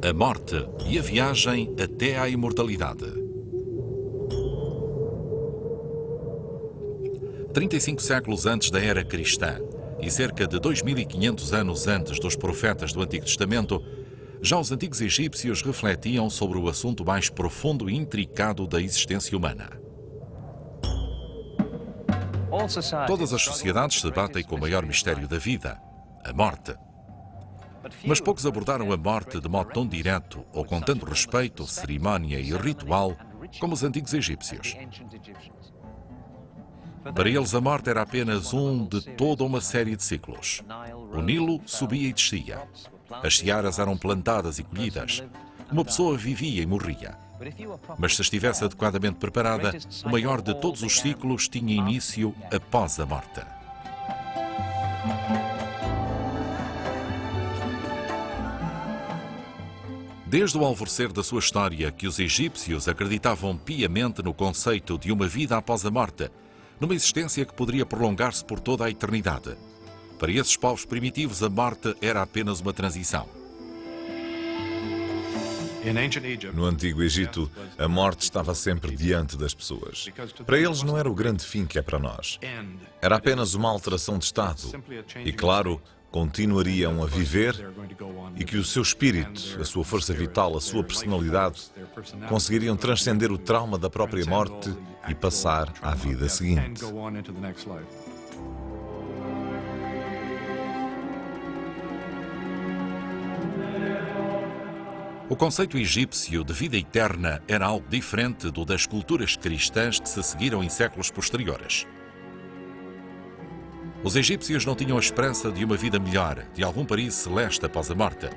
A morte e a viagem até à imortalidade. 35 séculos antes da era cristã e cerca de 2500 anos antes dos profetas do Antigo Testamento, já os antigos egípcios refletiam sobre o assunto mais profundo e intricado da existência humana. Todas as sociedades se batem com o maior mistério da vida, a morte. Mas poucos abordaram a morte de modo tão direto ou com tanto respeito, cerimónia e ritual como os antigos egípcios. Para eles, a morte era apenas um de toda uma série de ciclos. O Nilo subia e descia. As searas eram plantadas e colhidas. Uma pessoa vivia e morria. Mas se estivesse adequadamente preparada, o maior de todos os ciclos tinha início após a morte. Desde o alvorecer da sua história que os egípcios acreditavam piamente no conceito de uma vida após a morte, numa existência que poderia prolongar-se por toda a eternidade. Para esses povos primitivos, a morte era apenas uma transição. No Antigo Egito, a morte estava sempre diante das pessoas. Para eles não era o grande fim que é para nós. Era apenas uma alteração de estado. E claro, continuariam a viver e que o seu espírito, a sua força vital, a sua personalidade conseguiriam transcender o trauma da própria morte e passar à vida seguinte. O conceito egípcio de vida eterna era algo diferente do das culturas cristãs que se seguiram em séculos posteriores. Os egípcios não tinham a esperança de uma vida melhor, de algum paraíso celeste após a morte.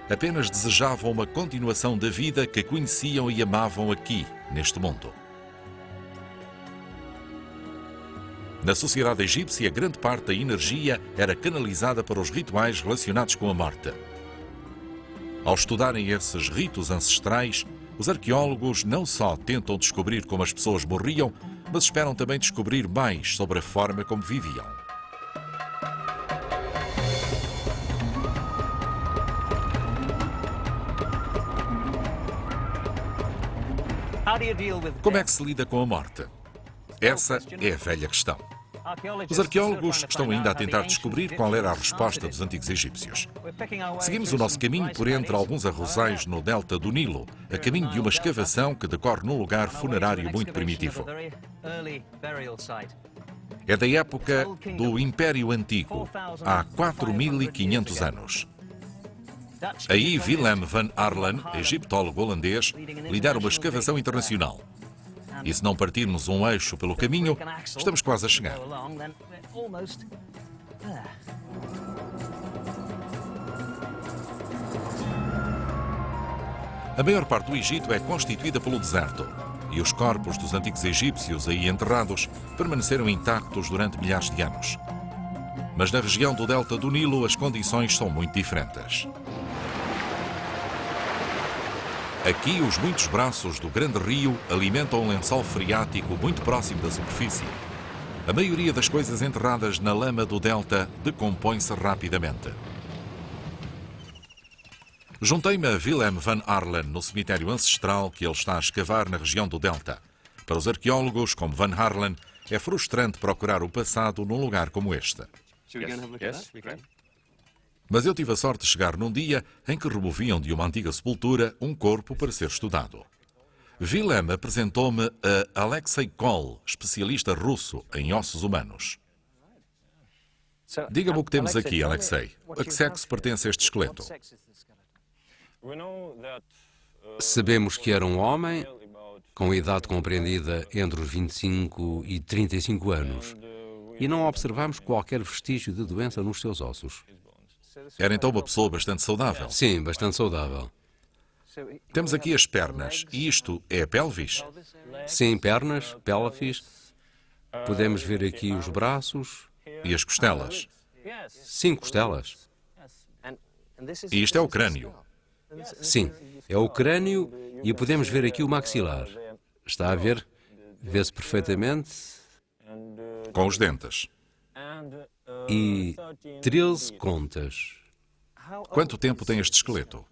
Apenas desejavam uma continuação da vida que conheciam e amavam aqui, neste mundo. Na sociedade egípcia, grande parte da energia era canalizada para os rituais relacionados com a morte. Ao estudarem esses ritos ancestrais, os arqueólogos não só tentam descobrir como as pessoas morriam, mas esperam também descobrir mais sobre a forma como viviam. Como é que se lida com a morte? Essa é a velha questão. Os arqueólogos estão ainda a tentar descobrir qual era a resposta dos antigos egípcios. Seguimos o nosso caminho por entre alguns arrozais no delta do Nilo, a caminho de uma escavação que decorre num lugar funerário muito primitivo. É da época do Império Antigo, há 4500 anos. Aí Willem van Arlen, egiptólogo holandês, lidera uma escavação internacional. E se não partirmos um eixo pelo caminho, estamos quase a chegar. A maior parte do Egito é constituída pelo deserto, e os corpos dos antigos egípcios aí enterrados permaneceram intactos durante milhares de anos. Mas na região do delta do Nilo as condições são muito diferentes. Aqui, os muitos braços do grande rio alimentam um lençol freático muito próximo da superfície. A maioria das coisas enterradas na lama do delta decompõe-se rapidamente. Juntei-me a Willem van Arlen no cemitério ancestral que ele está a escavar na região do delta. Para os arqueólogos, como Van Arlen, é frustrante procurar o passado num lugar como este. Mas eu tive a sorte de chegar num dia em que removiam de uma antiga sepultura um corpo para ser estudado. Willem apresentou-me a Alexei Kol, especialista russo em ossos humanos. Diga-me o que temos aqui, Alexei. A que sexo pertence este esqueleto? Sabemos que era um homem com idade compreendida entre os 25 e 35 anos e não observamos qualquer vestígio de doença nos seus ossos. Era então uma pessoa bastante saudável. Sim, bastante saudável. Temos aqui as pernas. E isto é a pelvis? Sim, pernas, pelvis. Podemos ver aqui os braços. E as costelas? Sim, costelas. E isto é o crânio? Sim, é o crânio e podemos ver aqui o maxilar. Está a ver? Vê-se perfeitamente. Com os dentes. E 13 contas. Quanto tempo tem este esqueleto?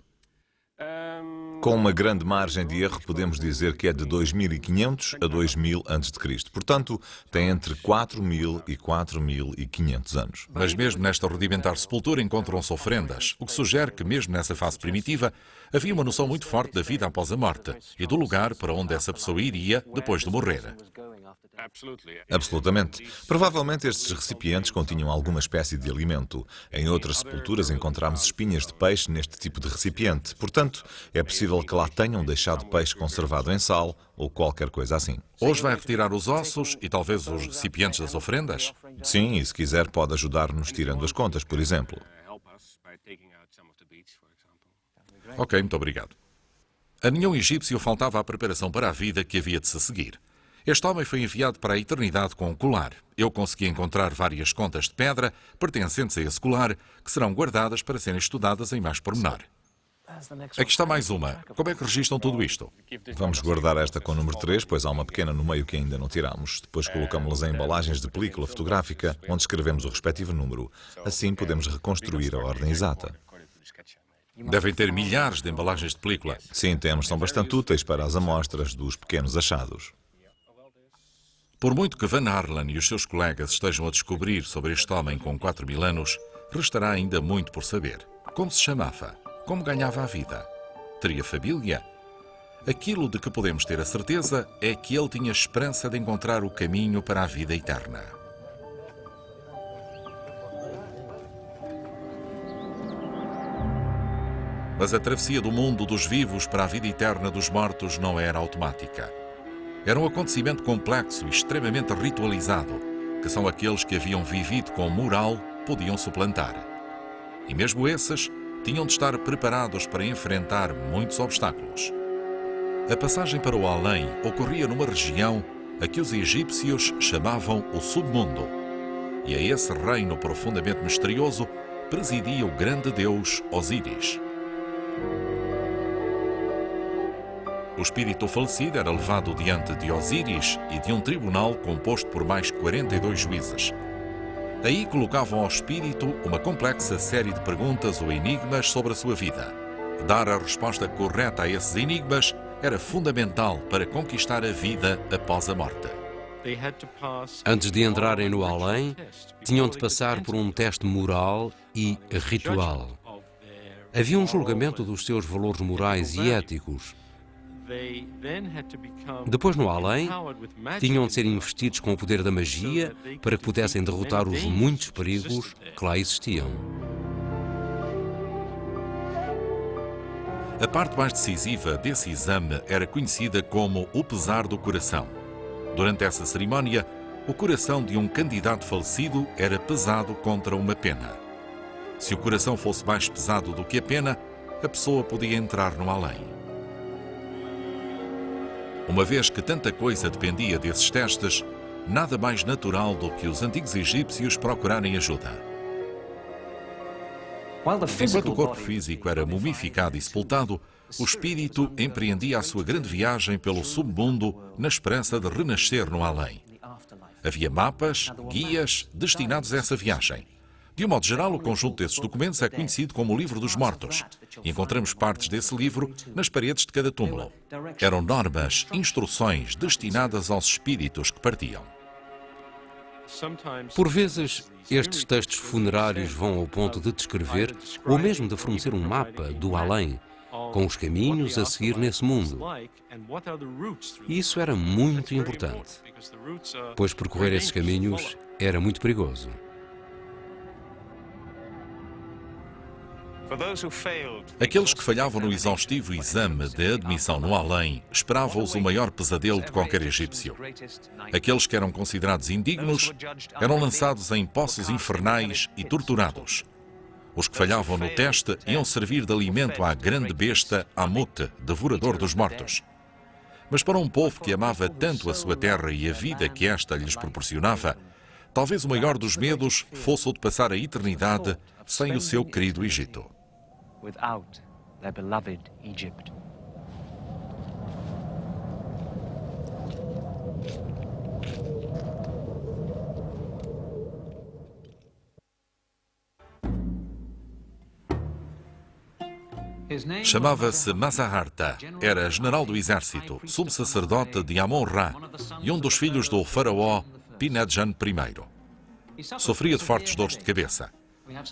Com uma grande margem de erro, podemos dizer que é de 2500 a 2000 a.C. Portanto, tem entre 4000 e 4500 anos. Mas mesmo nesta rudimentar sepultura encontram-se ofrendas, o que sugere que mesmo nessa fase primitiva havia uma noção muito forte da vida após a morte e do lugar para onde essa pessoa iria depois de morrer. Absolutamente. Provavelmente estes recipientes continham alguma espécie de alimento. Em outras sepulturas encontramos espinhas de peixe neste tipo de recipiente. Portanto, é possível que lá tenham deixado peixe conservado em sal ou qualquer coisa assim. Hoje vai retirar os ossos e talvez os recipientes das ofrendas? Sim, e se quiser pode ajudar-nos tirando as contas, por exemplo. Ok, muito obrigado. A nenhum egípcio faltava a preparação para a vida que havia de se seguir. Este homem foi enviado para a eternidade com um colar. Eu consegui encontrar várias contas de pedra pertencentes a esse colar que serão guardadas para serem estudadas em mais pormenor. Aqui está mais uma. Como é que registram tudo isto? Vamos guardar esta com o número 3, pois há uma pequena no meio que ainda não tiramos. Depois colocamos-las em embalagens de película fotográfica, onde escrevemos o respectivo número. Assim podemos reconstruir a ordem exata. Devem ter milhares de embalagens de película. Sim, temos. São bastante úteis para as amostras dos pequenos achados. Por muito que Van Harlen e os seus colegas estejam a descobrir sobre este homem com 4000 anos, restará ainda muito por saber. Como se chamava? Como ganhava a vida? Teria família? Aquilo de que podemos ter a certeza é que ele tinha esperança de encontrar o caminho para a vida eterna. Mas a travessia do mundo dos vivos para a vida eterna dos mortos não era automática. Era um acontecimento complexo e extremamente ritualizado, que só aqueles que haviam vivido com moral podiam suplantar. E mesmo esses tinham de estar preparados para enfrentar muitos obstáculos. A passagem para o além ocorria numa região a que os egípcios chamavam o submundo. E a esse reino profundamente misterioso presidia o grande deus Osíris. O espírito falecido era levado diante de Osíris e de um tribunal composto por mais 42 juízes. Aí colocavam ao espírito uma complexa série de perguntas ou enigmas sobre a sua vida. Dar a resposta correta a esses enigmas era fundamental para conquistar a vida após a morte. Antes de entrarem no além, tinham de passar por um teste moral e ritual. Havia um julgamento dos seus valores morais e éticos. Depois, no além, tinham de ser investidos com o poder da magia para que pudessem derrotar os muitos perigos que lá existiam. A parte mais decisiva desse exame era conhecida como o pesar do coração. Durante essa cerimónia, o coração de um candidato falecido era pesado contra uma pena. Se o coração fosse mais pesado do que a pena, a pessoa podia entrar no além. Uma vez que tanta coisa dependia desses testes, nada mais natural do que os antigos egípcios procurarem ajuda. Enquanto o corpo físico era mumificado e sepultado, o espírito empreendia a sua grande viagem pelo submundo na esperança de renascer no além. Havia mapas, guias destinados a essa viagem. De um modo geral, o conjunto desses documentos é conhecido como o Livro dos Mortos, e encontramos partes desse livro nas paredes de cada túmulo. Eram normas, instruções destinadas aos espíritos que partiam. Por vezes, estes textos funerários vão ao ponto de descrever, ou mesmo de fornecer um mapa do além, com os caminhos a seguir nesse mundo. E isso era muito importante, pois percorrer esses caminhos era muito perigoso. Aqueles que falhavam no exaustivo exame de admissão no além esperavam-os o maior pesadelo de qualquer egípcio. Aqueles que eram considerados indignos eram lançados em poços infernais e torturados. Os que falhavam no teste iam servir de alimento à grande besta Amut, devorador dos mortos. Mas para um povo que amava tanto a sua terra e a vida que esta lhes proporcionava, talvez o maior dos medos fosse o de passar a eternidade sem o seu querido Egito. Without their beloved Egypt. Chamava-se Masaharta, era general do exército, subsacerdote de Amon-Ra e um dos filhos do faraó Pinedjan I. Sofria de fortes dores de cabeça.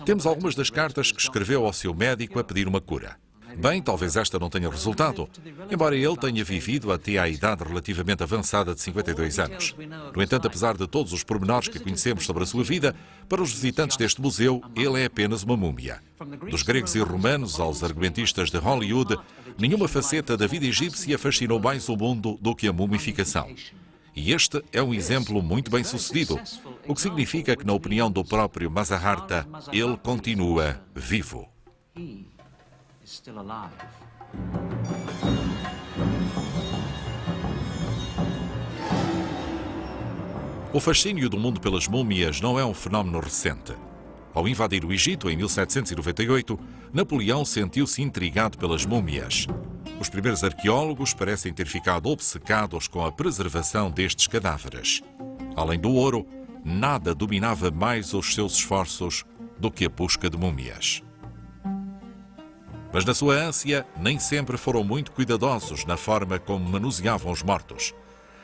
Temos algumas das cartas que escreveu ao seu médico a pedir uma cura. Bem, talvez esta não tenha resultado, embora ele tenha vivido até à idade relativamente avançada de 52 anos. No entanto, apesar de todos os pormenores que conhecemos sobre a sua vida, para os visitantes deste museu, ele é apenas uma múmia. Dos gregos e romanos aos argumentistas de Hollywood, nenhuma faceta da vida egípcia fascinou mais o mundo do que a mumificação. E este é um exemplo muito bem sucedido, o que significa que, na opinião do próprio Masaharta, ele continua vivo. Still alive. O fascínio do mundo pelas múmias não é um fenómeno recente. Ao invadir o Egito em 1798, Napoleão sentiu-se intrigado pelas múmias. Os primeiros arqueólogos parecem ter ficado obcecados com a preservação destes cadáveres. Além do ouro, nada dominava mais os seus esforços do que a busca de múmias. Mas na sua ânsia, nem sempre foram muito cuidadosos na forma como manuseavam os mortos.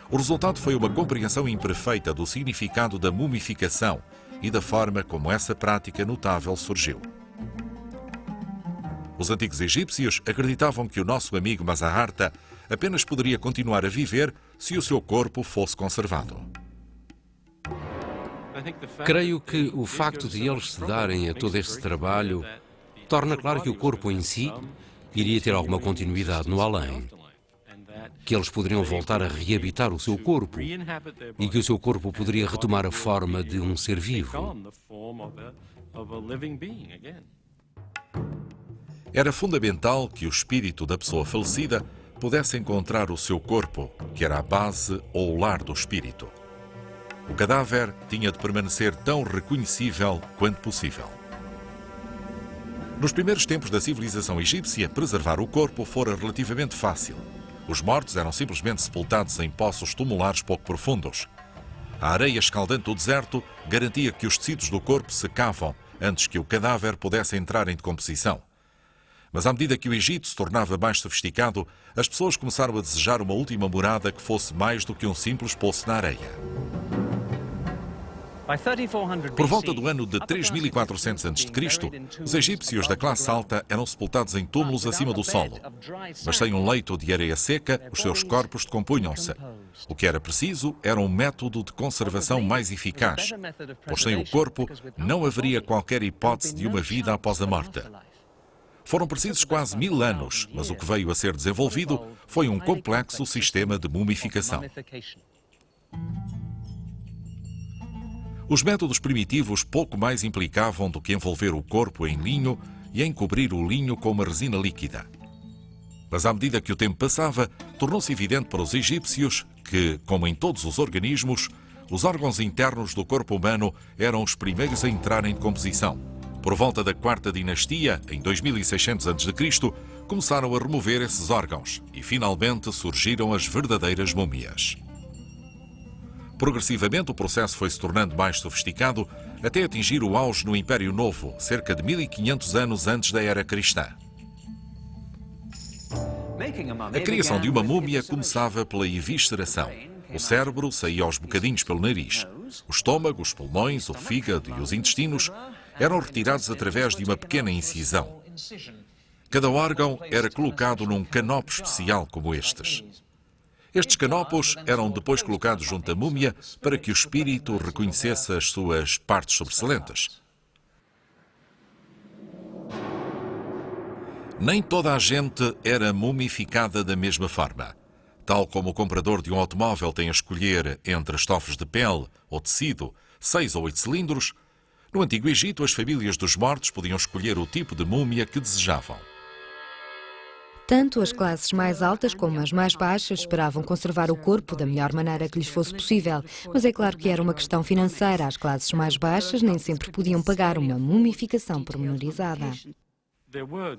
O resultado foi uma compreensão imperfeita do significado da mumificação e da forma como essa prática notável surgiu. Os antigos egípcios acreditavam que o nosso amigo Masaharta apenas poderia continuar a viver se o seu corpo fosse conservado. Creio que o facto de eles se darem a todo este trabalho torna claro que o corpo em si iria ter alguma continuidade no além, que eles poderiam voltar a reabitar o seu corpo e que o seu corpo poderia retomar a forma de um ser vivo. Era fundamental que o espírito da pessoa falecida pudesse encontrar o seu corpo, que era a base ou o lar do espírito. O cadáver tinha de permanecer tão reconhecível quanto possível. Nos primeiros tempos da civilização egípcia, preservar o corpo fora relativamente fácil. Os mortos eram simplesmente sepultados em poços tumulares pouco profundos. A areia escaldante do deserto garantia que os tecidos do corpo secavam antes que o cadáver pudesse entrar em decomposição. Mas à medida que o Egito se tornava mais sofisticado, as pessoas começaram a desejar uma última morada que fosse mais do que um simples poço na areia. Por volta do ano de 3400 a.C., os egípcios da classe alta eram sepultados em túmulos acima do solo. Mas sem um leito de areia seca, os seus corpos decompunham-se. O que era preciso era um método de conservação mais eficaz, pois sem o corpo não haveria qualquer hipótese de uma vida após a morte. Foram precisos quase 1000 anos, mas o que veio a ser desenvolvido foi um complexo sistema de mumificação. Os métodos primitivos pouco mais implicavam do que envolver o corpo em linho e encobrir o linho com uma resina líquida. Mas à medida que o tempo passava, tornou-se evidente para os egípcios que, como em todos os organismos, os órgãos internos do corpo humano eram os primeiros a entrar em decomposição. Por volta da Quarta Dinastia, em 2600 a.C., começaram a remover esses órgãos e finalmente surgiram as verdadeiras múmias. Progressivamente, o processo foi se tornando mais sofisticado até atingir o auge no Império Novo, cerca de 1500 anos antes da Era Cristã. A criação de uma múmia começava pela evisceração. O cérebro saía aos bocadinhos pelo nariz. O estômago, os pulmões, o fígado e os intestinos eram retirados através de uma pequena incisão. Cada órgão era colocado num canopo especial como estes. Estes canopos eram depois colocados junto à múmia para que o espírito reconhecesse as suas partes sobressalentes. Nem toda a gente era mumificada da mesma forma. Tal como o comprador de um automóvel tem a escolher entre estofos de pele ou tecido, 6 ou 8 cilindros, no Antigo Egito as famílias dos mortos podiam escolher o tipo de múmia que desejavam. Tanto as classes mais altas como as mais baixas esperavam conservar o corpo da melhor maneira que lhes fosse possível, mas é claro que era uma questão financeira. As classes mais baixas nem sempre podiam pagar uma mumificação pormenorizada.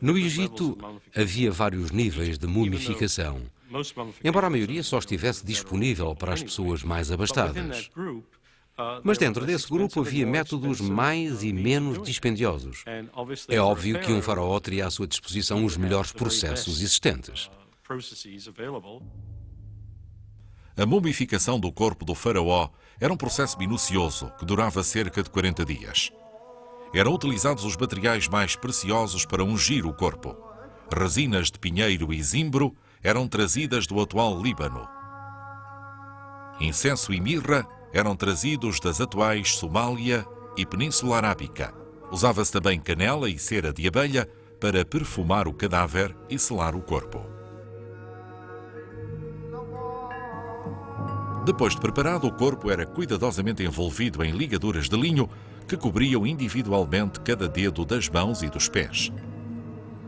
No Egito havia vários níveis de mumificação, embora a maioria só estivesse disponível para as pessoas mais abastadas. Mas dentro desse grupo havia métodos mais e menos dispendiosos. É óbvio que um faraó teria à sua disposição os melhores processos existentes. A mumificação do corpo do faraó era um processo minucioso que durava cerca de 40 dias. Eram utilizados os materiais mais preciosos para ungir o corpo. Resinas de pinheiro e zimbro eram trazidas do atual Líbano. Incenso e mirra eram trazidos das atuais Somália e Península Arábica. Usava-se também canela e cera de abelha para perfumar o cadáver e selar o corpo. Depois de preparado, o corpo era cuidadosamente envolvido em ligaduras de linho que cobriam individualmente cada dedo das mãos e dos pés.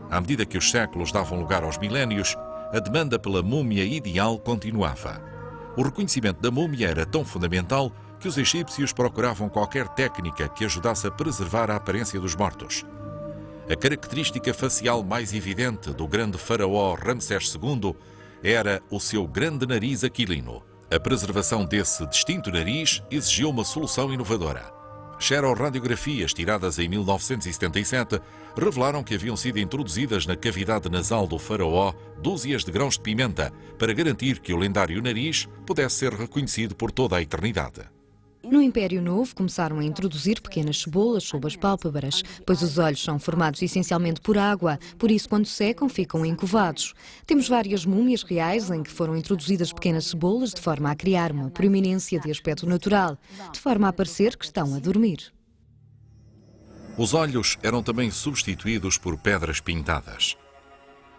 À medida que os séculos davam lugar aos milénios, a demanda pela múmia ideal continuava. O reconhecimento da múmia era tão fundamental que os egípcios procuravam qualquer técnica que ajudasse a preservar a aparência dos mortos. A característica facial mais evidente do grande faraó Ramsés II era o seu grande nariz aquilino. A preservação desse distinto nariz exigiu uma solução inovadora. Xerorradiografias tiradas em 1977 revelaram que haviam sido introduzidas na cavidade nasal do faraó dúzias de grãos de pimenta para garantir que o lendário nariz pudesse ser reconhecido por toda a eternidade. No Império Novo, começaram a introduzir pequenas cebolas sob as pálpebras, pois os olhos são formados essencialmente por água, por isso, quando secam, ficam encovados. Temos várias múmias reais em que foram introduzidas pequenas cebolas de forma a criar uma proeminência de aspecto natural, de forma a parecer que estão a dormir. Os olhos eram também substituídos por pedras pintadas.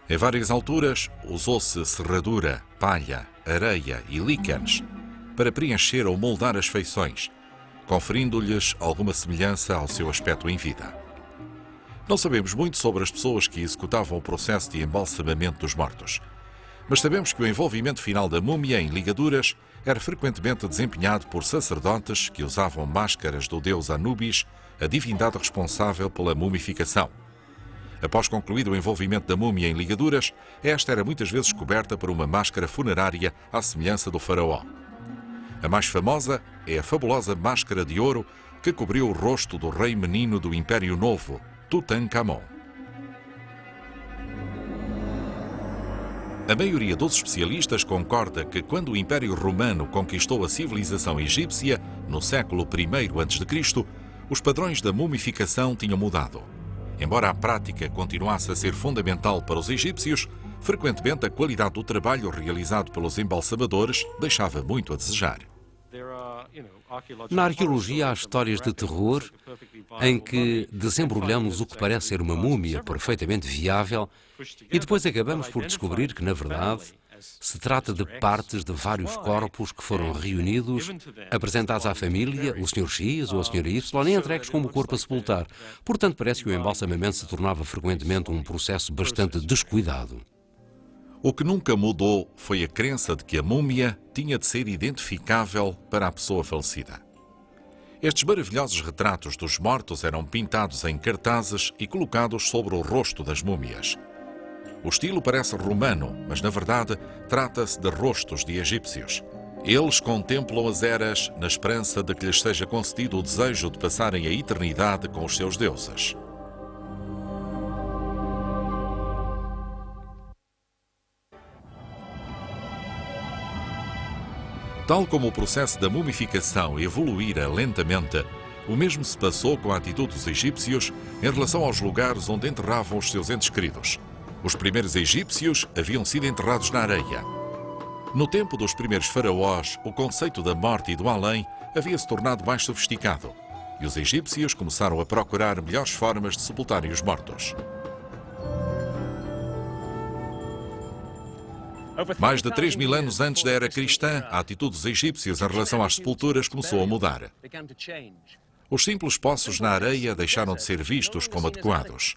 Em várias alturas, usou-se serradura, palha, areia e líquenes para preencher ou moldar as feições, conferindo-lhes alguma semelhança ao seu aspecto em vida. Não sabemos muito sobre as pessoas que executavam o processo de embalsamamento dos mortos, mas sabemos que o envolvimento final da múmia em ligaduras era frequentemente desempenhado por sacerdotes que usavam máscaras do deus Anubis, a divindade responsável pela mumificação. Após concluído o envolvimento da múmia em ligaduras, esta era muitas vezes coberta por uma máscara funerária à semelhança do faraó. A mais famosa é a fabulosa máscara de ouro que cobriu o rosto do rei menino do Império Novo, Tutankhamon. A maioria dos especialistas concorda que quando o Império Romano conquistou a civilização egípcia, no século I a.C., os padrões da mumificação tinham mudado. Embora a prática continuasse a ser fundamental para os egípcios, frequentemente a qualidade do trabalho realizado pelos embalsamadores deixava muito a desejar. Na arqueologia há histórias de terror em que desembrulhamos o que parece ser uma múmia perfeitamente viável e depois acabamos por descobrir que, na verdade, se trata de partes de vários corpos que foram reunidos, apresentados à família, o Sr. X ou a Sra. Y, e entregues como corpo a sepultar. Portanto, parece que o embalsamamento se tornava frequentemente um processo bastante descuidado. O que nunca mudou foi a crença de que a múmia tinha de ser identificável para a pessoa falecida. Estes maravilhosos retratos dos mortos eram pintados em cartazes e colocados sobre o rosto das múmias. O estilo parece romano, mas na verdade trata-se de rostos de egípcios. Eles contemplam as eras na esperança de que lhes seja concedido o desejo de passarem a eternidade com os seus deuses. Tal como o processo da mumificação evoluíra lentamente, o mesmo se passou com a atitude dos egípcios em relação aos lugares onde enterravam os seus entes queridos. Os primeiros egípcios haviam sido enterrados na areia. No tempo dos primeiros faraós, o conceito da morte e do além havia se tornado mais sofisticado, e os egípcios começaram a procurar melhores formas de sepultarem os mortos. Mais de 3.000 anos antes da era cristã, a atitude dos egípcios em relação às sepulturas começou a mudar. Os simples poços na areia deixaram de ser vistos como adequados.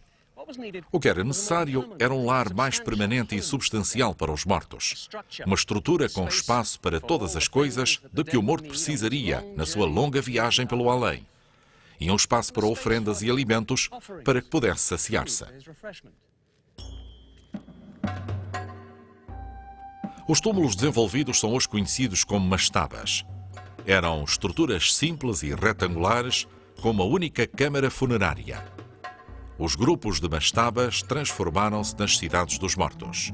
O que era necessário era um lar mais permanente e substancial para os mortos. Uma estrutura com espaço para todas as coisas de que o morto precisaria na sua longa viagem pelo além. E um espaço para oferendas e alimentos para que pudesse saciar-se. Os túmulos desenvolvidos são hoje conhecidos como mastabas. Eram estruturas simples e retangulares com uma única câmara funerária. Os grupos de mastabas transformaram-se nas cidades dos mortos.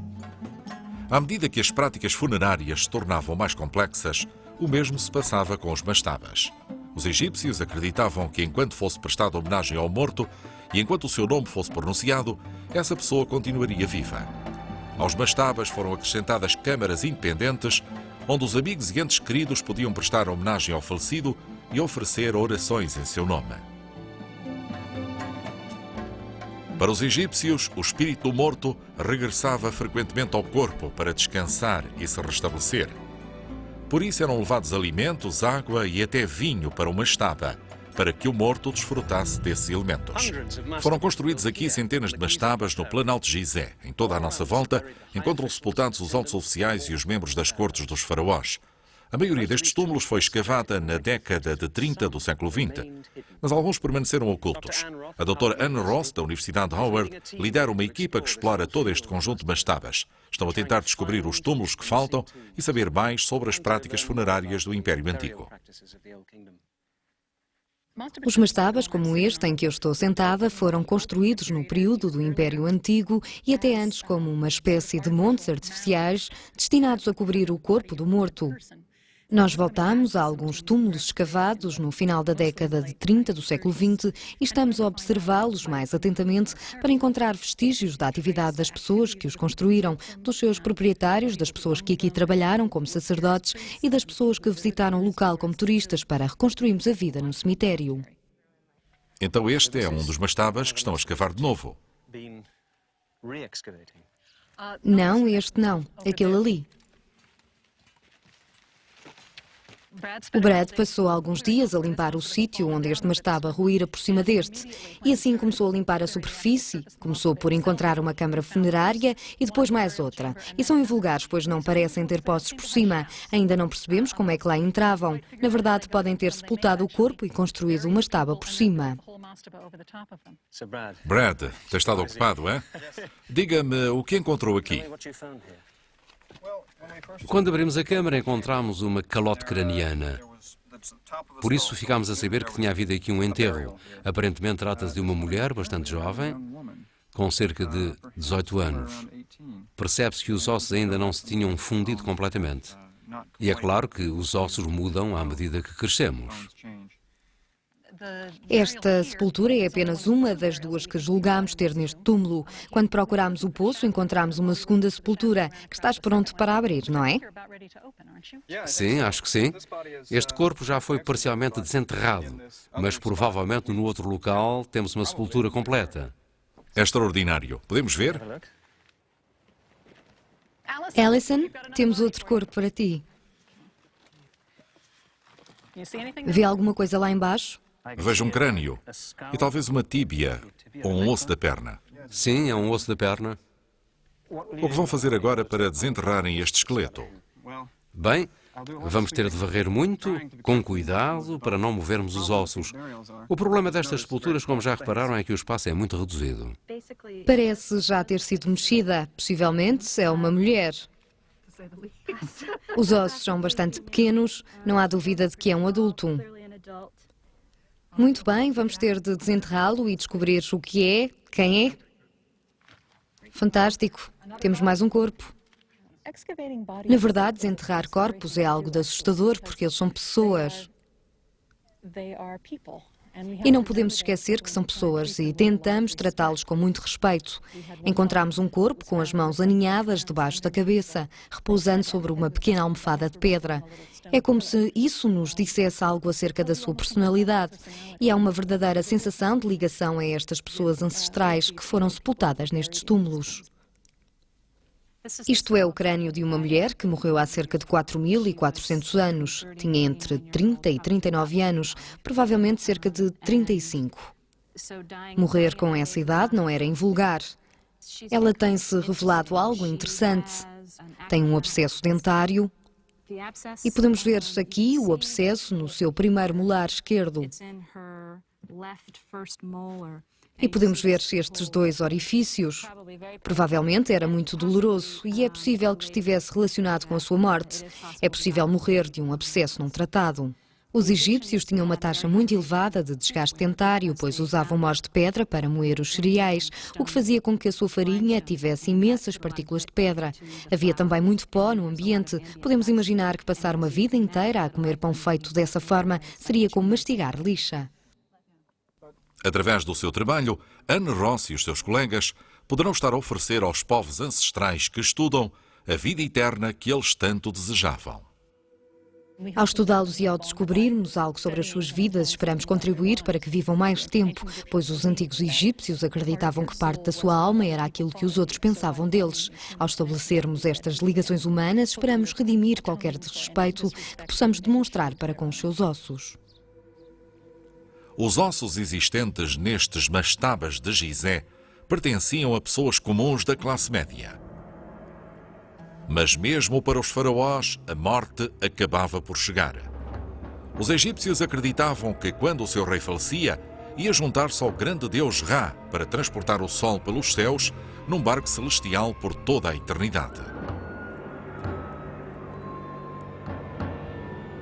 À medida que as práticas funerárias se tornavam mais complexas, o mesmo se passava com os mastabas. Os egípcios acreditavam que enquanto fosse prestada homenagem ao morto e enquanto o seu nome fosse pronunciado, essa pessoa continuaria viva. Aos mastabas foram acrescentadas câmaras independentes, onde os amigos e entes queridos podiam prestar homenagem ao falecido e oferecer orações em seu nome. Para os egípcios, o espírito do morto regressava frequentemente ao corpo para descansar e se restabelecer. Por isso eram levados alimentos, água e até vinho para uma mastaba, para que o morto desfrutasse desses elementos. Foram construídos aqui centenas de mastabas no Planalto de Gizé. Em toda a nossa volta, encontram-se sepultados os altos oficiais e os membros das cortes dos faraós. A maioria destes túmulos foi escavada na década de 30 do século XX, mas alguns permaneceram ocultos. A doutora Anne Ross, da Universidade de Howard, lidera uma equipa que explora todo este conjunto de mastabas. Estão a tentar descobrir os túmulos que faltam e saber mais sobre as práticas funerárias do Império Antigo. Os mastabas, como este em que eu estou sentada, foram construídos no período do Império Antigo e até antes como uma espécie de montes artificiais destinados a cobrir o corpo do morto. Nós voltamos a alguns túmulos escavados no final da década de 30 do século XX e estamos a observá-los mais atentamente para encontrar vestígios da atividade das pessoas que os construíram, dos seus proprietários, das pessoas que aqui trabalharam como sacerdotes e das pessoas que visitaram o local como turistas para reconstruirmos a vida no cemitério. Então este é um dos mastabas que estão a escavar de novo. Não, este não. Aquele ali. O Brad passou alguns dias a limpar o sítio onde este mastaba ruíra por cima deste e assim começou a limpar a superfície. Começou por encontrar uma câmara funerária e depois mais outra. E são invulgares, pois não parecem ter postes por cima. Ainda não percebemos como é que lá entravam. Na verdade, podem ter sepultado o corpo e construído uma mastaba por cima. Brad, tem estado ocupado, é? Diga-me o que encontrou aqui. Quando abrimos a câmara, encontramos uma calote craniana. Por isso ficámos a saber que tinha havido aqui um enterro. Aparentemente trata-se de uma mulher bastante jovem, com cerca de 18 anos. Percebe-se que os ossos ainda não se tinham fundido completamente. E é claro que os ossos mudam à medida que crescemos. Esta sepultura é apenas uma das duas que julgámos ter neste túmulo. Quando procurámos o poço, encontramos uma segunda sepultura, que estás pronto para abrir, não é? Sim, acho que sim. Este corpo já foi parcialmente desenterrado, mas provavelmente no outro local temos uma sepultura completa. É extraordinário. Podemos ver? Alison, temos outro corpo para ti. Vê alguma coisa lá embaixo? Vejo um crânio e talvez uma tíbia ou um osso da perna. Sim, é um osso da perna. O que vão fazer agora para desenterrarem este esqueleto? Bem, vamos ter de varrer muito, com cuidado, para não movermos os ossos. O problema destas sepulturas, como já repararam, é que o espaço é muito reduzido. Parece já ter sido mexida. Possivelmente é uma mulher. Os ossos são bastante pequenos, não há dúvida de que é um adulto. Muito bem, vamos ter de desenterrá-lo e descobrir o que é, quem é. Fantástico, temos mais um corpo. Na verdade, desenterrar corpos é algo de assustador porque eles são pessoas. E não podemos esquecer que são pessoas e tentamos tratá-los com muito respeito. Encontramos um corpo com as mãos aninhadas debaixo da cabeça, repousando sobre uma pequena almofada de pedra. É como se isso nos dissesse algo acerca da sua personalidade. E há uma verdadeira sensação de ligação a estas pessoas ancestrais que foram sepultadas nestes túmulos. Isto é o crânio de uma mulher que morreu há cerca de 4.400 anos. Tinha entre 30 e 39 anos, provavelmente cerca de 35. Morrer com essa idade não era invulgar. Ela tem-se revelado algo interessante. Tem um abscesso dentário e podemos ver aqui o abscesso no seu primeiro molar esquerdo. E podemos ver estes dois orifícios. Provavelmente era muito doloroso e é possível que estivesse relacionado com a sua morte. É possível morrer de um abscesso não tratado. Os egípcios tinham uma taxa muito elevada de desgaste dentário, pois usavam mós de pedra para moer os cereais, o que fazia com que a sua farinha tivesse imensas partículas de pedra. Havia também muito pó no ambiente. Podemos imaginar que passar uma vida inteira a comer pão feito dessa forma seria como mastigar lixa. Através do seu trabalho, Anne Ross e os seus colegas poderão estar a oferecer aos povos ancestrais que estudam a vida eterna que eles tanto desejavam. Ao estudá-los e ao descobrirmos algo sobre as suas vidas, esperamos contribuir para que vivam mais tempo, pois os antigos egípcios acreditavam que parte da sua alma era aquilo que os outros pensavam deles. Ao estabelecermos estas ligações humanas, esperamos redimir qualquer desrespeito que possamos demonstrar para com os seus ossos. Os ossos existentes nestes mastabas de Gizé pertenciam a pessoas comuns da classe média. Mas mesmo para os faraós, a morte acabava por chegar. Os egípcios acreditavam que quando o seu rei falecia, ia juntar-se ao grande deus Ra para transportar o sol pelos céus num barco celestial por toda a eternidade.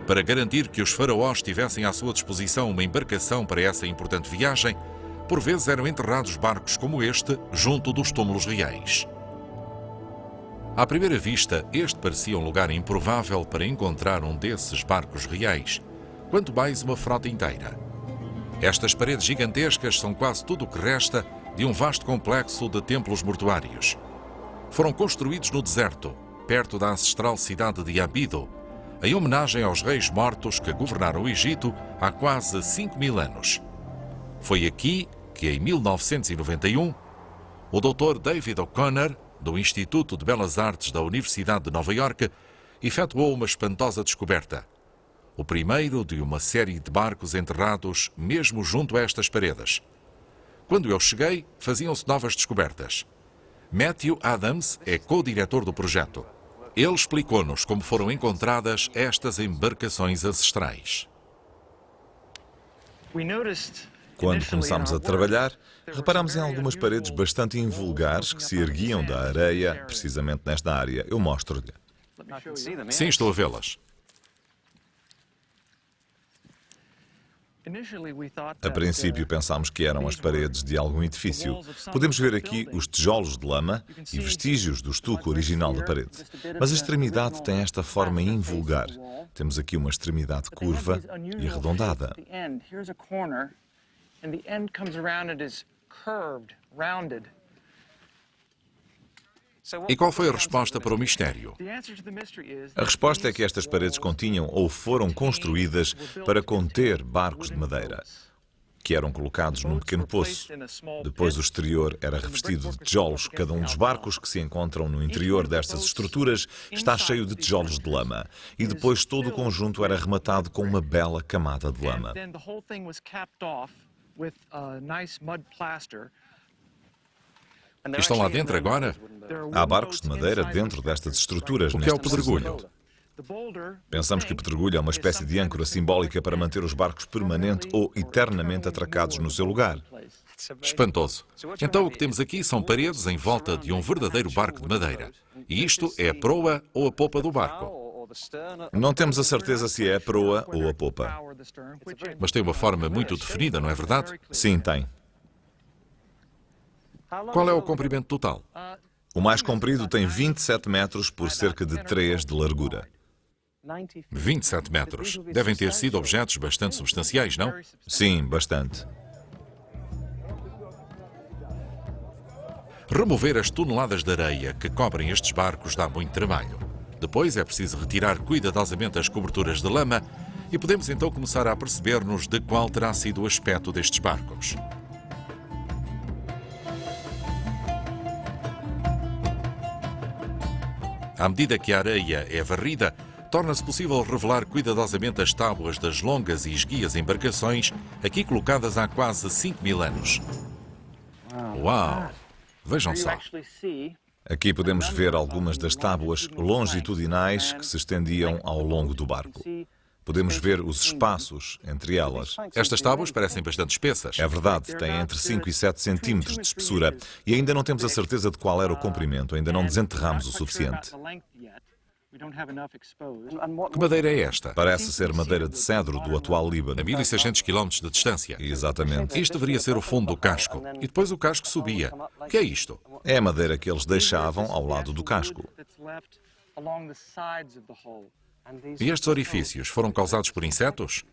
Para garantir que os faraós tivessem à sua disposição uma embarcação para essa importante viagem, por vezes eram enterrados barcos como este junto dos túmulos reais. À primeira vista, este parecia um lugar improvável para encontrar um desses barcos reais, quanto mais uma frota inteira. Estas paredes gigantescas são quase tudo o que resta de um vasto complexo de templos mortuários. Foram construídos no deserto, perto da ancestral cidade de Abido, em homenagem aos reis mortos que governaram o Egito há quase 5.000 anos. Foi aqui que, em 1991, o Dr. David O'Connor, do Instituto de Belas Artes da Universidade de Nova Iorque, efetuou uma espantosa descoberta. O primeiro de uma série de barcos enterrados mesmo junto a estas paredes. Quando eu cheguei, faziam-se novas descobertas. Matthew Adams é co-diretor do projeto. Ele explicou-nos como foram encontradas estas embarcações ancestrais. Quando começámos a trabalhar, reparámos em algumas paredes bastante invulgares que se erguiam da areia, precisamente nesta área. Eu mostro-lhe. Sim, estou a vê-las. A princípio pensámos que eram as paredes de algum edifício. Podemos ver aqui os tijolos de lama e vestígios do estuco original da parede. Mas a extremidade tem esta forma invulgar. Temos aqui uma extremidade curva e arredondada. E qual foi a resposta para o mistério? A resposta é que estas paredes continham ou foram construídas para conter barcos de madeira, que eram colocados num pequeno poço. Depois o exterior era revestido de tijolos. Cada um dos barcos que se encontram no interior destas estruturas está cheio de tijolos de lama. E depois todo o conjunto era rematado com uma bela camada de lama. Estão lá dentro agora? Há barcos de madeira dentro destas estruturas. O que é o neste pedregulho? Pensamos que o pedregulho é uma espécie de âncora simbólica para manter os barcos permanente ou eternamente atracados no seu lugar. Espantoso. Então o que temos aqui são paredes em volta de um verdadeiro barco de madeira. E isto é a proa ou a popa do barco. Não temos a certeza se é a proa ou a popa. Mas tem uma forma muito definida, não é verdade? Sim, tem. Qual é o comprimento total? O mais comprido tem 27 metros por cerca de 3 de largura. 27 metros. Devem ter sido objetos bastante substanciais, não? Sim, bastante. Remover as toneladas de areia que cobrem estes barcos dá muito trabalho. Depois é preciso retirar cuidadosamente as coberturas de lama e podemos então começar a perceber-nos de qual terá sido o aspecto destes barcos. À medida que a areia é varrida, torna-se possível revelar cuidadosamente as tábuas das longas e esguias embarcações aqui colocadas há quase 5.000 anos. Uau! Vejam só. Aqui podemos ver algumas das tábuas longitudinais que se estendiam ao longo do barco. Podemos ver os espaços entre elas. Estas tábuas parecem bastante espessas. É verdade, têm entre 5 e 7 centímetros de espessura e ainda não temos a certeza de qual era o comprimento, ainda não desenterramos o suficiente. Que madeira é esta? Parece ser madeira de cedro do atual Líbano. A 1.600 km de distância. Exatamente. Isto deveria ser o fundo do casco. E depois o casco subia. O que é isto? É a madeira que eles deixavam ao lado do casco. E estes orifícios foram causados por insetos?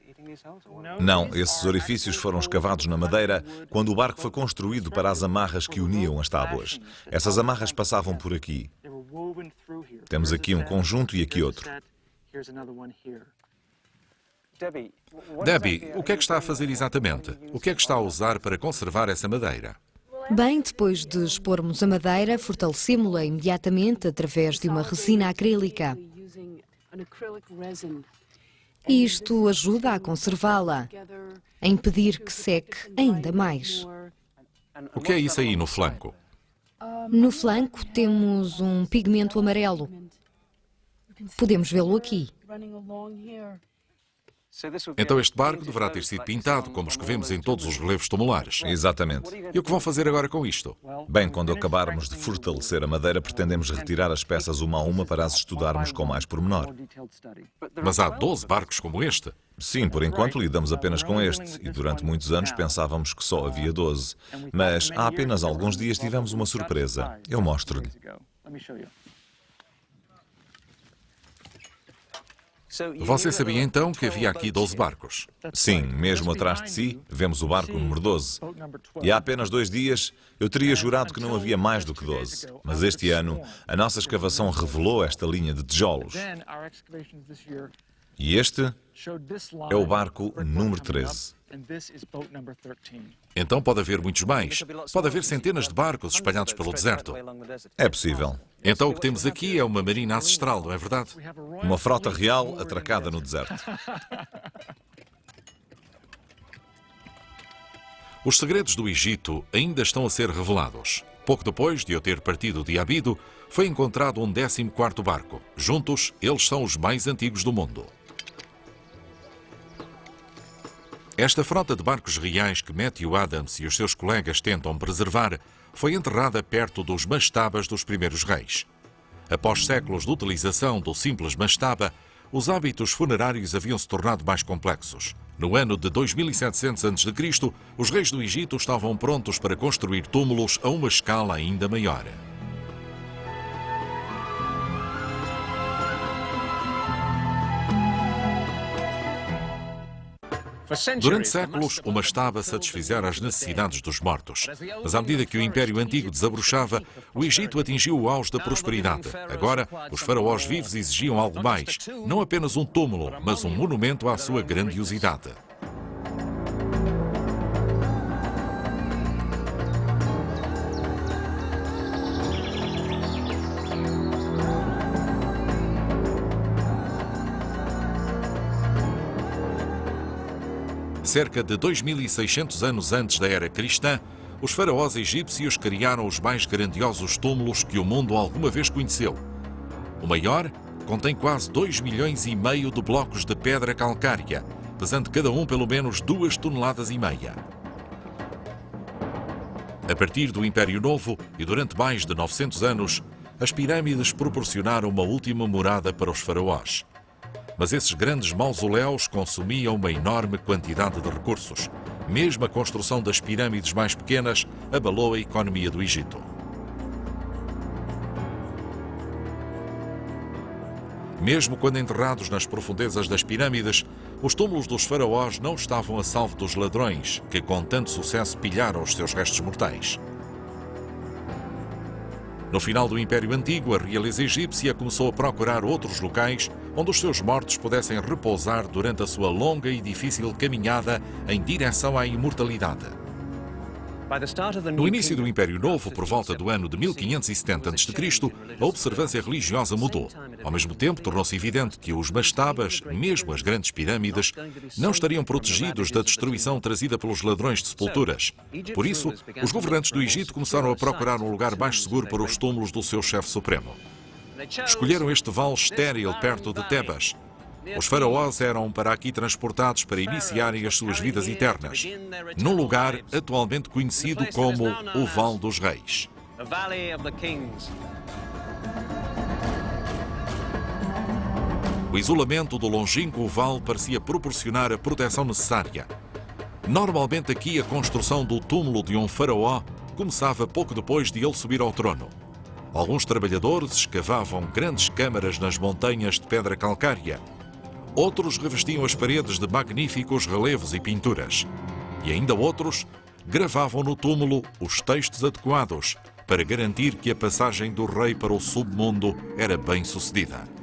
Não, esses orifícios foram escavados na madeira quando o barco foi construído para as amarras que uniam as tábuas. Essas amarras passavam por aqui. Temos aqui um conjunto e aqui outro. Debbie, o que é que está a fazer exatamente? O que é que está a usar para conservar essa madeira? Bem, depois de expormos a madeira, fortalecemos-la imediatamente através de uma resina acrílica. E isto ajuda a conservá-la, a impedir que seque ainda mais. O que é isso aí no flanco? No flanco temos um pigmento amarelo. Podemos vê-lo aqui. Então este barco deverá ter sido pintado, como os que vemos em todos os relevos tumulares. Exatamente. E o que vão fazer agora com isto? Bem, quando acabarmos de fortalecer a madeira, pretendemos retirar as peças uma a uma para as estudarmos com mais pormenor. Mas há 12 barcos como este. Sim, por enquanto lidamos apenas com este, e durante muitos anos pensávamos que só havia 12. Mas há apenas alguns dias tivemos uma surpresa. Eu mostro-lhe. Você sabia então que havia aqui 12 barcos? Sim, mesmo atrás de si, vemos o barco número 12. E há apenas 2 dias, eu teria jurado que não havia mais do que 12. Mas este ano, a nossa escavação revelou esta linha de tijolos. E este é o barco número 13. Então pode haver muitos mais. Pode haver centenas de barcos espalhados pelo deserto. É possível. Então o que temos aqui é uma marina ancestral, não é verdade? Uma frota real atracada no deserto. Os segredos do Egito ainda estão a ser revelados. Pouco depois de eu ter partido de Abido, foi encontrado um 14º barco. Juntos, eles são os mais antigos do mundo. Esta frota de barcos reais que Matthew Adams e os seus colegas tentam preservar foi enterrada perto dos mastabas dos primeiros reis. Após séculos de utilização do simples mastaba, os hábitos funerários haviam se tornado mais complexos. No ano de 2700 a.C., os reis do Egito estavam prontos para construir túmulos a uma escala ainda maior. Durante séculos, o mastaba satisfizera as necessidades dos mortos. Mas à medida que o Império Antigo desabrochava, o Egito atingiu o auge da prosperidade. Agora, os faraós vivos exigiam algo mais. Não apenas um túmulo, mas um monumento à sua grandiosidade. Cerca de 2.600 anos antes da era cristã, os faraós egípcios criaram os mais grandiosos túmulos que o mundo alguma vez conheceu. O maior contém quase 2,5 milhões de blocos de pedra calcária, pesando cada um pelo menos 2,5 toneladas. A partir do Império Novo e durante mais de 900 anos, as pirâmides proporcionaram uma última morada para os faraós. Mas esses grandes mausoléus consumiam uma enorme quantidade de recursos. Mesmo a construção das pirâmides mais pequenas abalou a economia do Egito. Mesmo quando enterrados nas profundezas das pirâmides, os túmulos dos faraós não estavam a salvo dos ladrões, que com tanto sucesso pilharam os seus restos mortais. No final do Império Antigo, a realeza egípcia começou a procurar outros locais onde os seus mortos pudessem repousar durante a sua longa e difícil caminhada em direção à imortalidade. No início do Império Novo, por volta do ano de 1570 a.C., a observância religiosa mudou. Ao mesmo tempo, tornou-se evidente que os mastabas, mesmo as grandes pirâmides, não estariam protegidos da destruição trazida pelos ladrões de sepulturas. Por isso, os governantes do Egito começaram a procurar um lugar mais seguro para os túmulos do seu chefe supremo. Escolheram este vale estéril perto de Tebas. Os faraós eram para aqui transportados para iniciarem as suas vidas eternas, num lugar atualmente conhecido como o Vale dos Reis. O isolamento do longínquo vale parecia proporcionar a proteção necessária. Normalmente aqui a construção do túmulo de um faraó começava pouco depois de ele subir ao trono. Alguns trabalhadores escavavam grandes câmaras nas montanhas de pedra calcária. Outros revestiam as paredes de magníficos relevos e pinturas. E ainda outros gravavam no túmulo os textos adequados para garantir que a passagem do rei para o submundo era bem sucedida.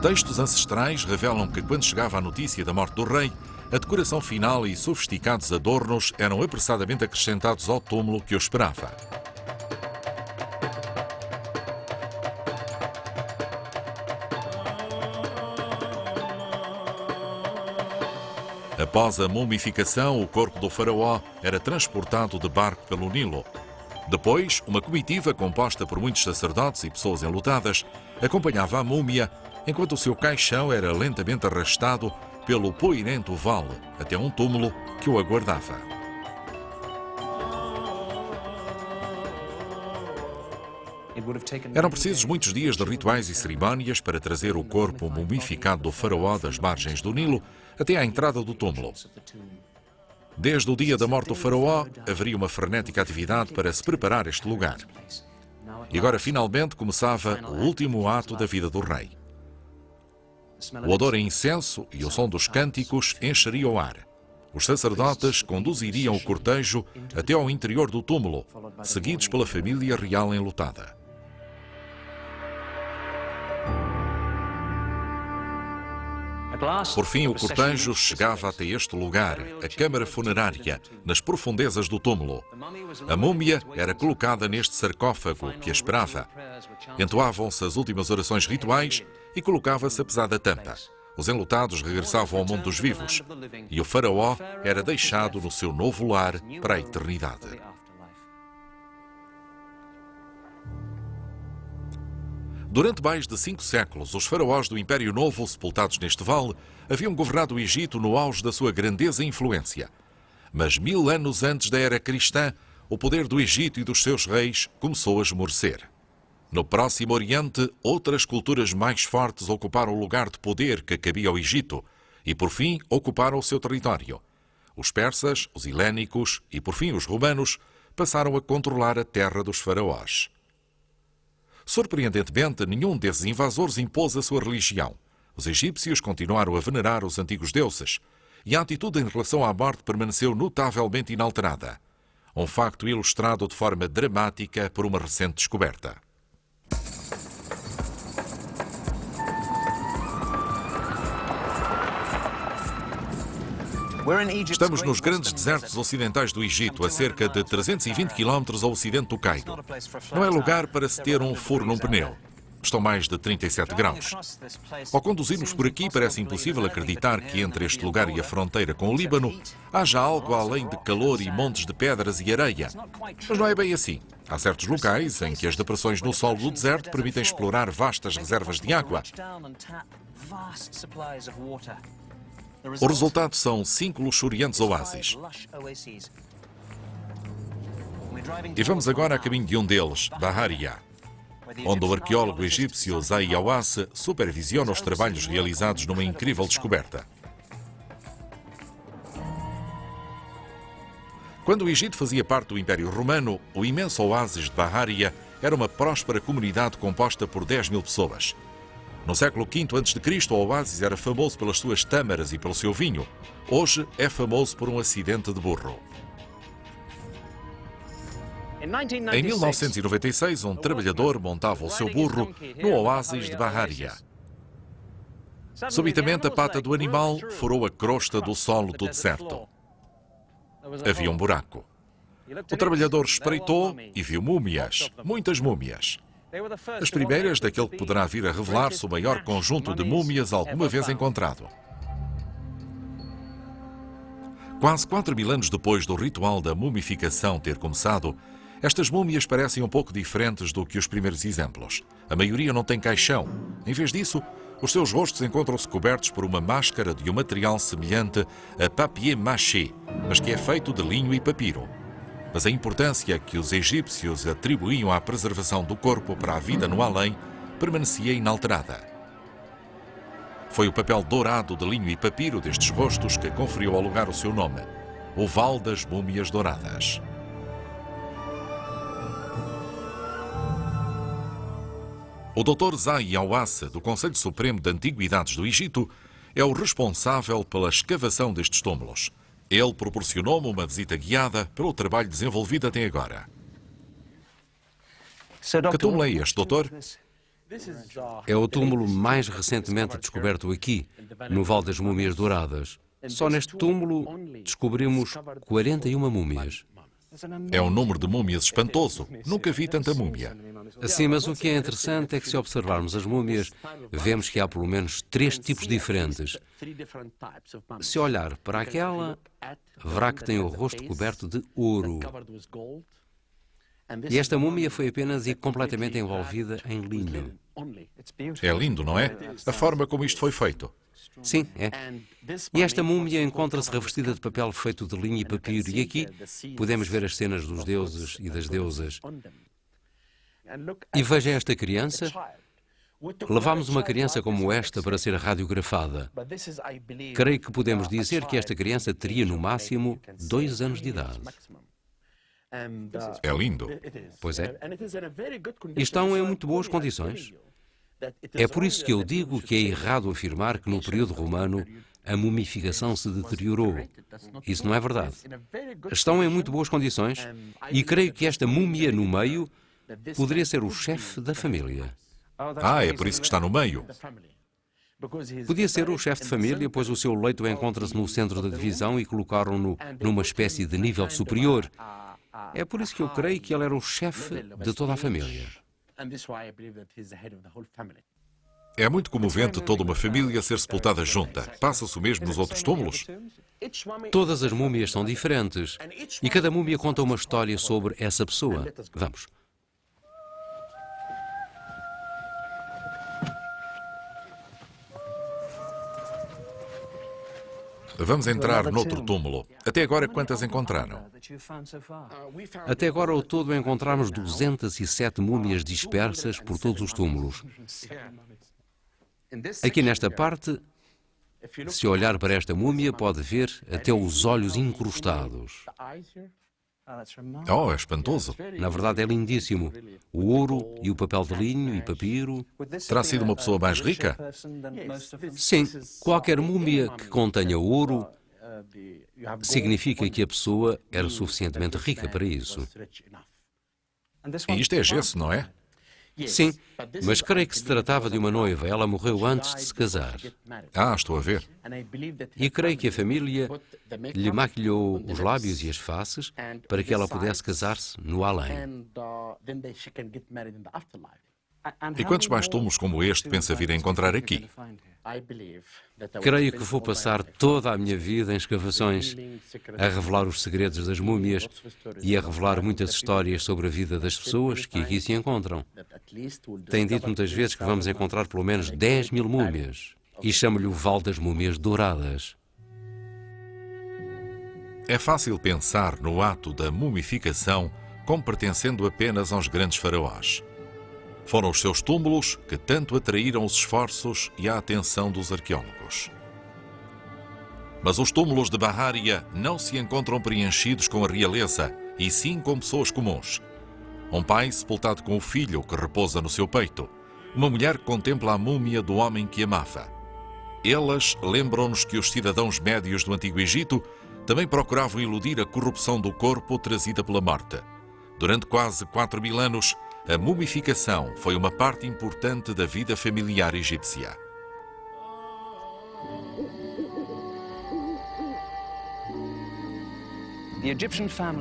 Textos ancestrais revelam que, quando chegava a notícia da morte do rei, a decoração final e sofisticados adornos eram apressadamente acrescentados ao túmulo que o esperava. Após a mumificação, o corpo do faraó era transportado de barco pelo Nilo. Depois, uma comitiva composta por muitos sacerdotes e pessoas enlutadas acompanhava a múmia, enquanto o seu caixão era lentamente arrastado pelo poeirento vale até um túmulo que o aguardava. Eram precisos muitos dias de rituais e cerimónias para trazer o corpo mumificado do faraó das margens do Nilo até à entrada do túmulo. Desde o dia da morte do faraó, haveria uma frenética atividade para se preparar este lugar. E agora, finalmente, começava o último ato da vida do rei. O odor a incenso e o som dos cânticos encheriam o ar. Os sacerdotes conduziriam o cortejo até ao interior do túmulo, seguidos pela família real enlutada. Por fim, o cortejo chegava até este lugar, a câmara funerária, nas profundezas do túmulo. A múmia era colocada neste sarcófago que a esperava. Entoavam-se as últimas orações rituais e colocava-se a pesada tampa. Os enlutados regressavam ao mundo dos vivos e o faraó era deixado no seu novo lar para a eternidade. Durante mais de 5 séculos, os faraós do Império Novo, sepultados neste vale, haviam governado o Egito no auge da sua grandeza e influência. Mas 1000 anos antes da era cristã, o poder do Egito e dos seus reis começou a esmorecer. No Próximo Oriente, outras culturas mais fortes ocuparam o lugar de poder que cabia ao Egito e, por fim, ocuparam o seu território. Os persas, os helénicos e, por fim, os romanos passaram a controlar a terra dos faraós. Surpreendentemente, nenhum desses invasores impôs a sua religião. Os egípcios continuaram a venerar os antigos deuses e a atitude em relação à morte permaneceu notavelmente inalterada. Um facto ilustrado de forma dramática por uma recente descoberta. Estamos nos grandes desertos ocidentais do Egito, a cerca de 320 km ao ocidente do Cairo. Não é lugar para se ter um furo num pneu. Estão mais de 37 graus. Ao conduzirmos por aqui, parece impossível acreditar que entre este lugar e a fronteira com o Líbano haja algo além de calor e montes de pedras e areia. Mas não é bem assim. Há certos locais em que as depressões no solo do deserto permitem explorar vastas reservas de água. O resultado são 5 luxuriantes oásis. E vamos agora a caminho de um deles, Baharia, onde o arqueólogo egípcio Zahi Hawass supervisiona os trabalhos realizados numa incrível descoberta. Quando o Egito fazia parte do Império Romano, o imenso oásis de Baharia era uma próspera comunidade composta por 10.000 pessoas. No século V a.C., o oásis era famoso pelas suas tâmaras e pelo seu vinho. Hoje é famoso por um acidente de burro. Em 1996, um trabalhador montava o seu burro no oásis de Baharia. Subitamente, a pata do animal furou a crosta do solo do deserto. Havia um buraco. O trabalhador espreitou e viu múmias, muitas múmias. As primeiras daquele que poderá vir a revelar-se o maior conjunto de múmias alguma vez encontrado. Quase 4.000 anos depois do ritual da mumificação ter começado, estas múmias parecem um pouco diferentes do que os primeiros exemplos. A maioria não tem caixão. Em vez disso, os seus rostos encontram-se cobertos por uma máscara de um material semelhante a papier-mâché, mas que é feito de linho e papiro. mas a importância que os egípcios atribuíam à preservação do corpo para a vida no além permanecia inalterada. Foi o papel dourado de linho e papiro destes rostos que conferiu ao lugar o seu nome, o Val das Múmias Douradas. O Dr. Zahi Hawass, do Conselho Supremo de Antiguidades do Egito, é o responsável pela escavação destes túmulos. Ele proporcionou-me uma visita guiada pelo trabalho desenvolvido até agora. Que túmulo é este, doutor? É o túmulo mais recentemente descoberto aqui, no Val das Múmias Douradas. Só neste túmulo descobrimos 41 múmias. É um número de múmias espantoso. Nunca vi tanta múmia. Sim, mas o que é interessante é que, se observarmos as múmias, vemos que há pelo menos 3 tipos diferentes. Se olhar para aquela, verá que tem o rosto coberto de ouro. E esta múmia foi apenas e completamente envolvida em linho. É lindo, não é? A forma como isto foi feito. Sim, é. E esta múmia encontra-se revestida de papel feito de linho e papiro. E aqui podemos ver as cenas dos deuses e das deusas. E veja esta criança. Levámos uma criança como esta para ser radiografada. Creio que podemos dizer que esta criança teria no máximo 2 anos de idade. É lindo. Pois é. E estão em muito boas condições. É por isso que eu digo que é errado afirmar que no período romano a mumificação se deteriorou. Isso não é verdade. Estão em muito boas condições e creio que esta múmia no meio poderia ser o chefe da família. Ah, é por isso que está no meio. Podia ser o chefe de família, pois o seu leito encontra-se no centro da divisão e colocaram-no numa espécie de nível superior. É por isso que eu creio que ele era o chefe de toda a família. É muito comovente toda uma família ser sepultada junta. Passa-se o mesmo nos outros túmulos? Todas as múmias são diferentes e cada múmia conta uma história sobre essa pessoa. Vamos. Vamos entrar noutro túmulo. Até agora, quantas encontraram? Até agora, ao todo, encontramos 207 múmias dispersas por todos os túmulos. Aqui nesta parte, se olhar para esta múmia, pode ver até os olhos incrustados. Oh, é espantoso. Na verdade, é lindíssimo. O ouro e o papel de linho e papiro. Terá sido uma pessoa mais rica? Sim, qualquer múmia que contenha ouro significa que a pessoa era suficientemente rica para isso. E isto é gesso, não é? Sim, mas creio que se tratava de uma noiva. Ela morreu antes de se casar. Ah, estou a ver. E creio que a família lhe maquilhou os lábios e as faces para que ela pudesse casar-se no além. E quantos mais túmulos como este pensa vir a encontrar aqui? Creio que vou passar toda a minha vida em escavações, a revelar os segredos das múmias e a revelar muitas histórias sobre a vida das pessoas que aqui se encontram. Tenho dito muitas vezes que vamos encontrar pelo menos 10.000 múmias e chamo-lhe o Val das Múmias Douradas. É fácil pensar no ato da mumificação como pertencendo apenas aos grandes faraós. Foram os seus túmulos que tanto atraíram os esforços e a atenção dos arqueólogos. Mas os túmulos de Bahária não se encontram preenchidos com a realeza, e sim com pessoas comuns. Um pai sepultado com o filho que repousa no seu peito. Uma mulher que contempla a múmia do homem que amava. Elas lembram-nos que os cidadãos médios do Antigo Egito também procuravam iludir a corrupção do corpo trazida pela morte. Durante quase 4.000 anos, a mumificação foi uma parte importante da vida familiar egípcia.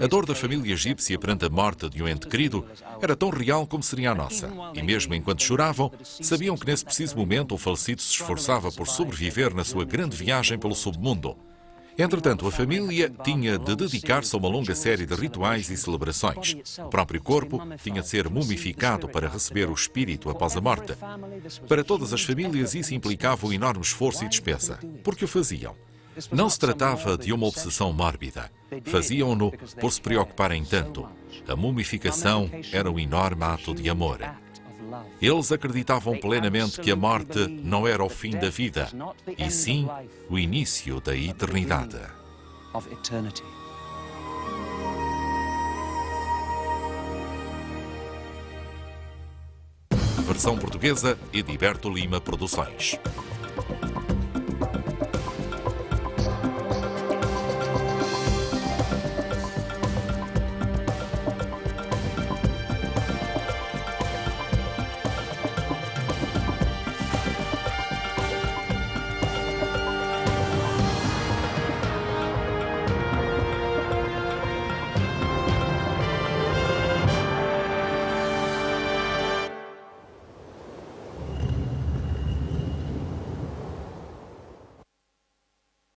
A dor da família egípcia perante a morte de um ente querido era tão real como seria a nossa. E mesmo enquanto choravam, sabiam que nesse preciso momento o falecido se esforçava por sobreviver na sua grande viagem pelo submundo. Entretanto, a família tinha de dedicar-se a uma longa série de rituais e celebrações. O próprio corpo tinha de ser mumificado para receber o espírito após a morte. Para todas as famílias, isso implicava um enorme esforço e despesa. Por que o faziam? Não se tratava de uma obsessão mórbida. Faziam-no por se preocuparem tanto. A mumificação era um enorme ato de amor. Eles acreditavam plenamente que a morte não era o fim da vida, e sim o início da eternidade. Versão portuguesa, Ediberto Lima Produções.